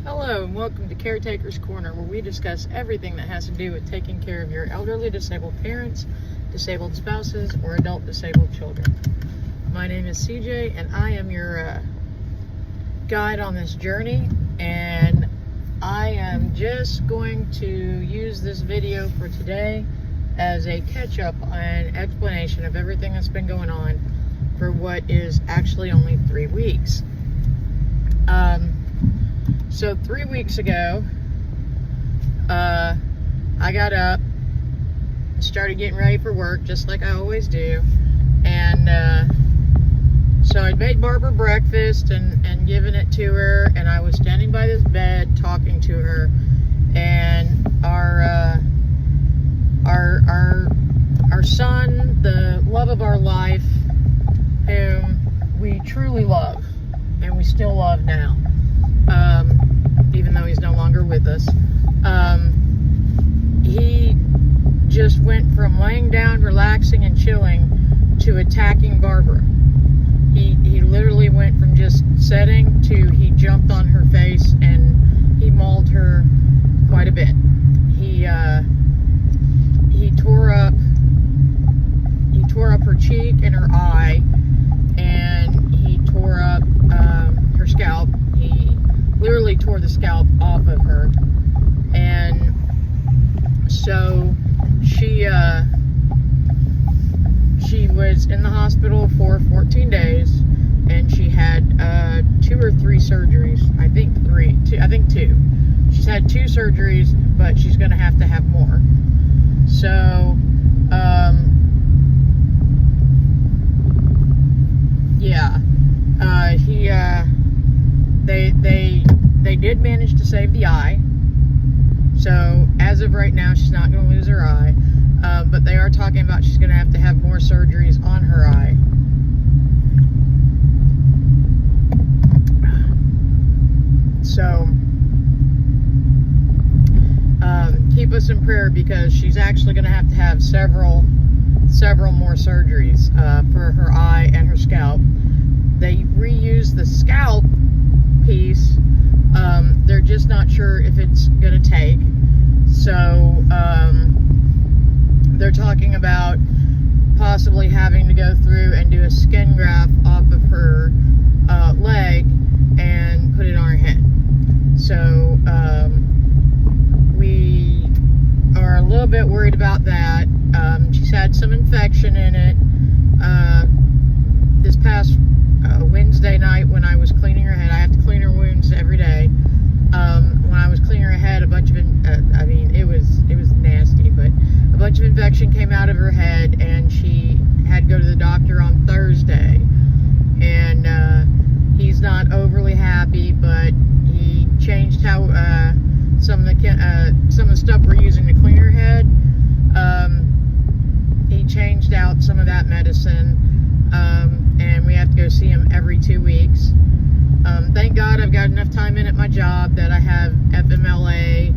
Hello and welcome to Caretaker's Corner, where we discuss everything that has to do with taking care of your elderly disabled parents, disabled spouses, or adult disabled children. My name is CJ and I am your guide on this journey, and I am just going to use this video for today as a catch-up and explanation of everything that's been going on for what is actually only 3 weeks. So 3 weeks ago, I got up, started getting ready for work, just like I always do, and so I'd made Barb her breakfast and given it to her, and I was standing by this bed talking to her, and our son, the love of our life, whom we truly love, and we still love now, even though he's no longer with us, he just went from laying down, relaxing and chilling to attacking Barbara. He literally went from just sitting to he jumped on her face and he mauled her quite a bit. He tore up her cheek and her eye, and he tore up her scalp. He literally tore the scalp off of her, and so she was in the hospital for 14 days, and she had 2 or 3 surgeries. I think 2. She's had 2 surgeries, but she's going to have more. So yeah, they did manage to save the eye. So as of right now, she's not going to lose her eye, but they are talking about she's going to have more surgeries on her eye. So keep us in prayer, because she's actually going to have several more surgeries for her eye and her scalp. They reuse the scalp piece. They're just not sure if it's going to take. So they're talking about possibly having to go through and do a skin graft off of her leg and put it on her head. So we are a little bit worried about that. She's had some infection in it. This past Wednesday night, when I was cleaning her head, I have to clean her wounds every day. When I was cleaning her head, a bunch of it was nasty, but a bunch of infection came out of her head, and she had to go to the doctor on Thursday. And he's not overly happy, but he changed how some of the stuff we're using to clean her head. He changed out some of that medicine, and we have to go see him every 2 weeks. Thank God I've got enough time in at my job that I have FMLA,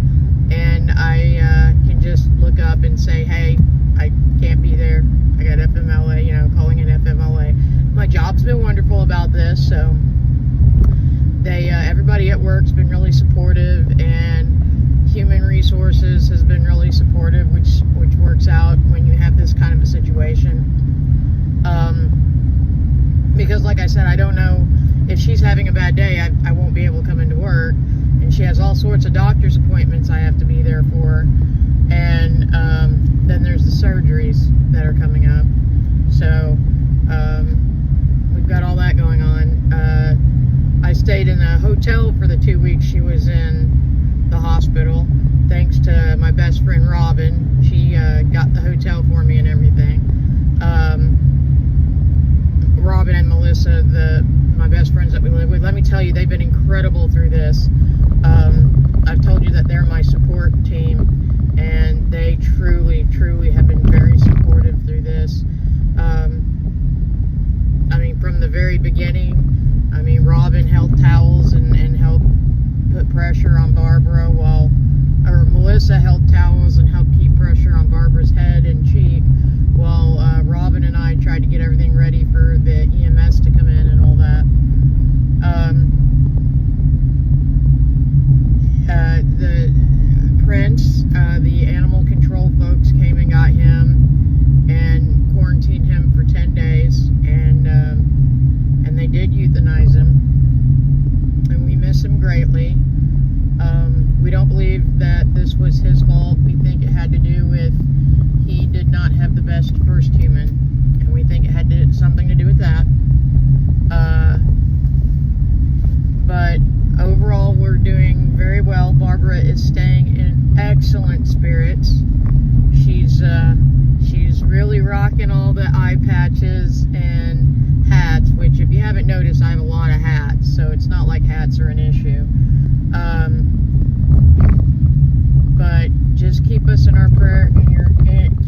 and I can just look up and say, hey, I can't be there. I got FMLA, calling in FMLA. My job's been wonderful about this, so everybody at work's been really supportive, and Human Resources has been really supportive, which works out when you have this kind of a situation. Because like I said, I don't know if she's having a bad day. I won't be able to come into work, and she has all sorts of doctor's appointments I have to be there for, and then there's the surgeries that are coming up. So we've got all that going on. I stayed in a hotel for the 2 weeks she was in the hospital, thanks to my best friend Robin. She got the hotel for me and everything. Robin and Melissa, my best friends that we live with, let me tell you, they've been incredible through this. I've told you that they're my support team, and they truly have been very supportive through this. From the very beginning, Robin held towels and helped put pressure on Barbara, or Melissa held towels and helped keep pressure on Barbara's head and cheek, while Robin and I tried to get everything ready for the EMS to come in and all that. greatly. We don't believe that this was his fault. We think it had to do with he did not have the best first human, and we think it had something to do with that. But overall, we're doing very well. Barbara is staying in excellent spirits. She's really rocking all the eye patches and hats, which, if you haven't noticed, I have a lot of hats, so it's not like hats are an issue. But just keep us in our prayer,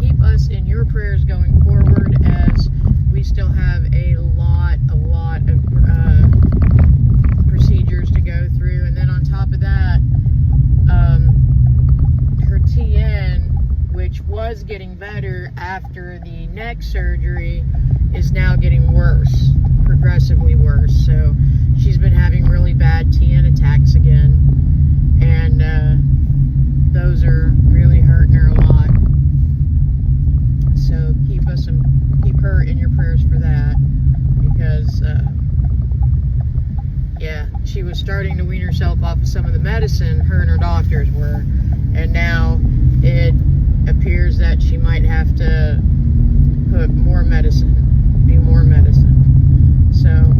keep us in your prayers going forward, as we still have a lot of procedures to go through. And then on top of that, her TN, which was getting better after the neck surgery, is now getting worse, progressively worse. So she's been having really bad TN attacks again, and those are really hurting her a lot. So keep her in your prayers for that, because yeah, she was starting to wean herself off of some of the medicine, her and her doctors were, and now it appears that she might have to put more medicine. So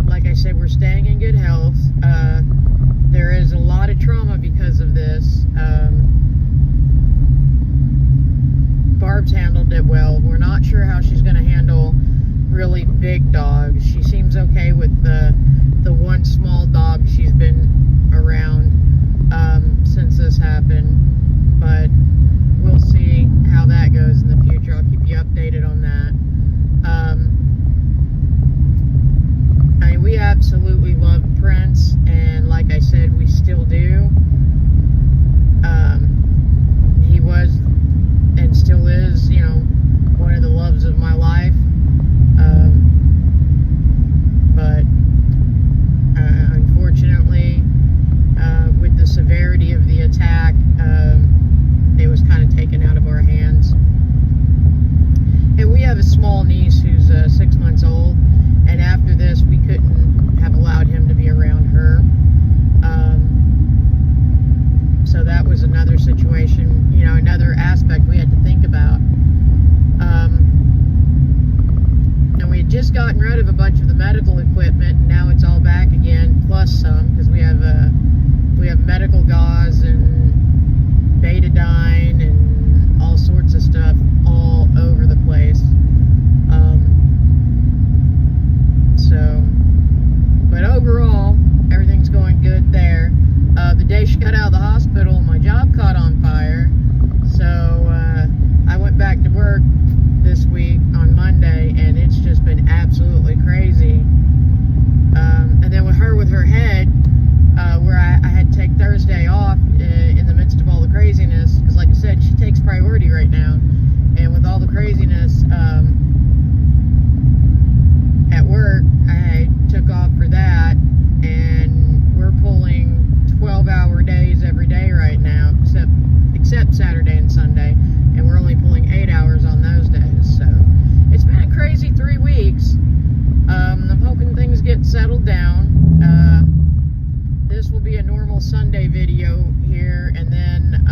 like I said, we're staying in good health. There is a lot of trauma because of this. Barb's handled it well. We're not sure how she's going to handle really big dogs. She seems okay with the one small dog she's been around since this happened, but we'll see how that goes in the future. I'll keep you updated on that. I mean, we absolutely love Prince, and like I said, we still do. He was and still is, one of the loves of my life. But unfortunately, with the severity of the attack, it was kind of taken out of our hands. And we have a small niece who's 6 months old, and after this, we couldn't have allowed him to be around her. So that was another situation, another aspect we had to think about. And we had just gotten rid of a bunch of the medical equipment, and now it's all back again, plus some, because we have medical gauze and betadine and all sorts of stuff all over the place. But overall, everything's going good there. The day she got out of the hospital, my job caught on fire, so I went back to work this week on Monday, and it's just been absolutely crazy. And then with her head, where I had to take Thursday off in the midst of all the craziness, because like I said, she takes priority right now, and with all the craziness at work, I took off for that, and we're pulling 12-hour days every day right now, except Saturday and Sunday, and we're only pulling 8 hours on those days. So it's been a crazy 3 weeks. I'm hoping things get settled down. This will be a normal Sunday video here, and then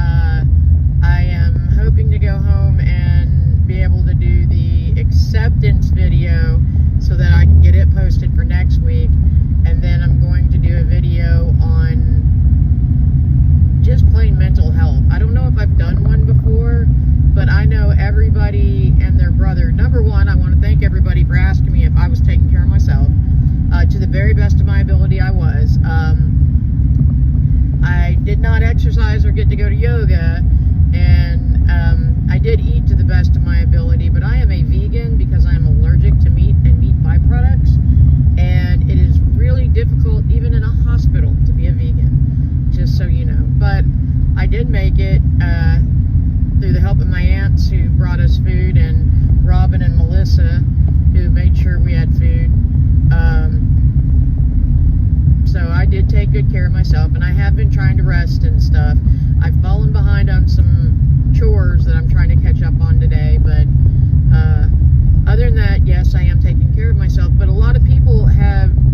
I am hoping to go home and be able to do the acceptance video so that I can get it posted for next week. And then I'm going to do a video on just plain mental health. I don't know if I've done one before, but I know everybody and their brother. Number one, I want to thank everybody for asking me if I was taking care of myself. To the very best of my ability, I was. I did not exercise or get to go to yoga, and I did eat to the best of my ability, but I am a vegan because I am allergic to meat and meat byproducts, and it is really difficult, even in a hospital, to be a vegan, just so you know. But I did make it through the help of my aunts who brought us food, and Robin and Melissa who made sure we had food. So I did take good care of myself, and I have been trying to rest and stuff. I've fallen behind on some chores that I'm trying to catch up on today, but other than that, yes, I am taking care of myself. But a lot of people have